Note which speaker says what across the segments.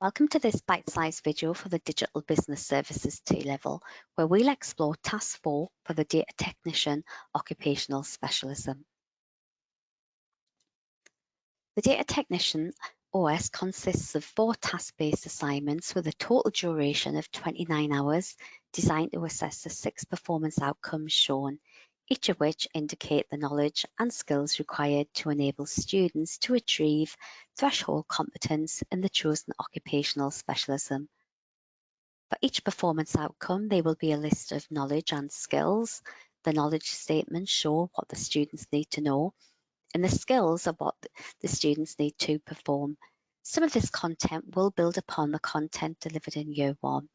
Speaker 1: Welcome to this bite-sized video for the Digital Business Services T-Level, where we'll explore Task 4 for the Data Technician Occupational Specialism. The Data Technician OS consists of 4 task-based assignments with a total duration of 29 hours, designed to assess the 6 performance outcomes shown, each of which indicate the knowledge and skills required to enable students to achieve threshold competence in the chosen occupational specialism. For each performance outcome, there will be a list of knowledge and skills. The knowledge statements show what the students need to know, and the skills are what the students need to perform. Some of this content will build upon the content delivered in Year 1.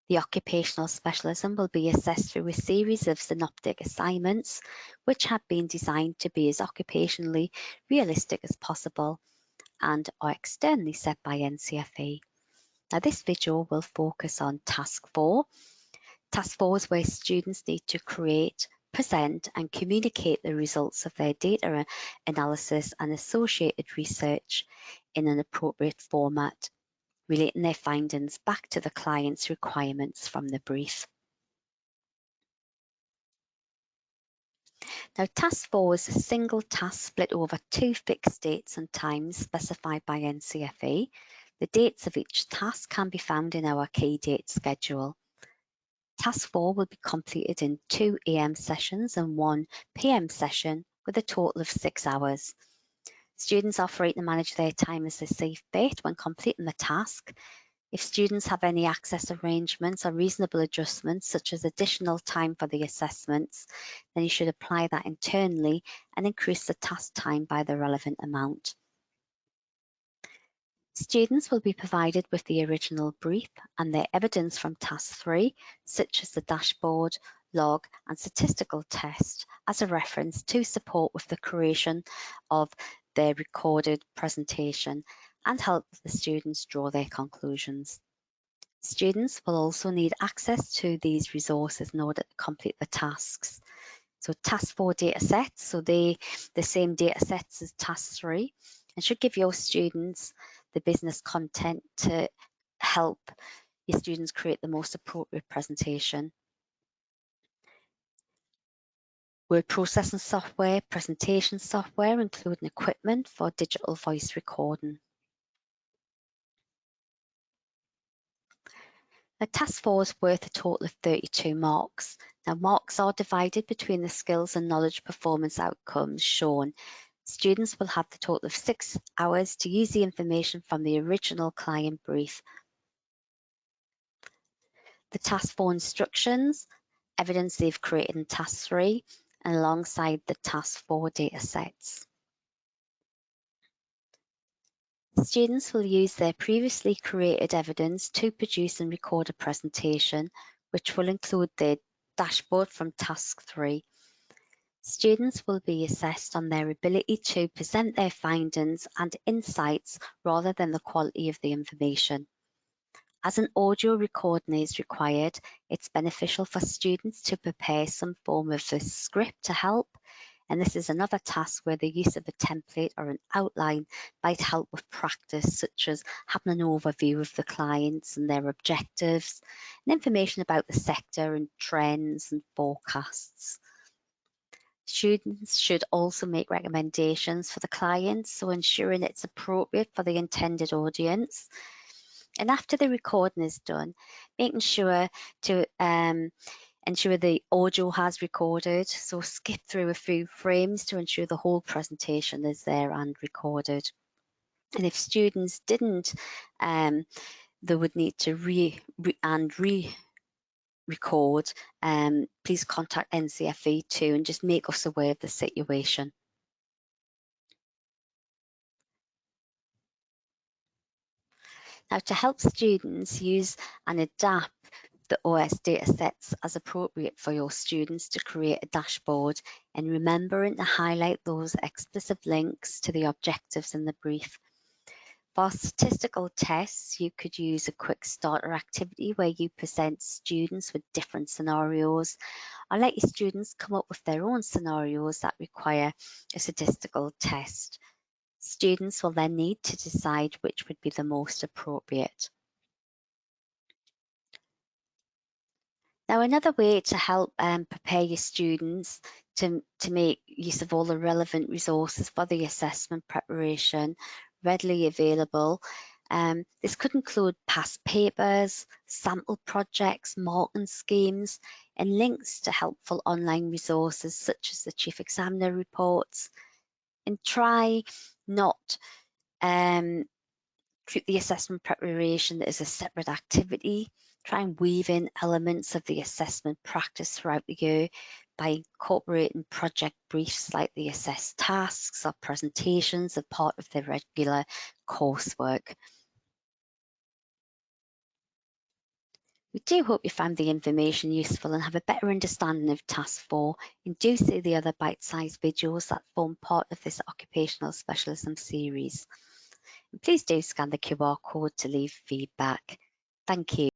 Speaker 1: The occupational specialism will be assessed through a series of synoptic assignments, which have been designed to be as occupationally realistic as possible and are externally set by NCFE. Now, this video will focus on Task 4. Task 4 is where students need to create, present and communicate the results of their data analysis and associated research in an appropriate format, relating their findings back to the client's requirements from the brief. Now, Task 4 is a single task split over 2 fixed dates and times specified by NCFE. The dates of each task can be found in our key date schedule. Task 4 will be completed in 2 AM sessions and 1 PM session with a total of 6 hours. Students are free to manage their time as they see fit when completing the task. If students have any access arrangements or reasonable adjustments, such as additional time for the assessments, then you should apply that internally and increase the task time by the relevant amount. Students will be provided with the original brief and their evidence from Task 3, such as the dashboard, log and statistical test, as a reference to support with the creation of their recorded presentation and help the students draw their conclusions. Students will also need access to these resources in order to complete the tasks. So Task 4 data sets, so the same data sets as Task 3, and should give your students the business content to help your students create the most appropriate presentation. Word processing software, presentation software, including equipment for digital voice recording. Now, Task 4 is worth a total of 32 marks. Now, marks are divided between the skills and knowledge performance outcomes shown. Students will have the total of 6 hours to use the information from the original client brief. The Task 4 instructions, evidence they've created in Task 3, and alongside the Task 4 data sets. Students will use their previously created evidence to produce and record a presentation, which will include their dashboard from Task 3. Students will be assessed on their ability to present their findings and insights rather than the quality of the information. As an audio recording is required, it's beneficial for students to prepare some form of a script to help. And this is another task where the use of a template or an outline might help with practice, such as having an overview of the clients and their objectives, and information about the sector and trends and forecasts. Students should also make recommendations for the clients, so ensuring it's appropriate for the intended audience. And after the recording is done, making sure to ensure the audio has recorded, so skip through a few frames to ensure the whole presentation is there and recorded. And if students didn't, they would need to re-record, please contact NCFE too and just make us aware of the situation. Now, to help students use and adapt the OS data sets as appropriate for your students to create a dashboard, and remembering to highlight those explicit links to the objectives in the brief. For statistical tests, you could use a quick starter activity where you present students with different scenarios, or let your students come up with their own scenarios that require a statistical test. Students will then need to decide which would be the most appropriate. Now, another way to help prepare your students to make use of all the relevant resources for the assessment preparation readily available. This could include past papers, sample projects, marking schemes, and links to helpful online resources such as the Chief Examiner reports. And try not treat the assessment preparation as a separate activity. Try and weave in elements of the assessment practice throughout the year by incorporating project briefs like the assessed tasks or presentations as part of the regular coursework. We do hope you found the information useful and have a better understanding of Task 4, and do see the other bite-sized videos that form part of this occupational specialism series. And please do scan the QR code to leave feedback. Thank you.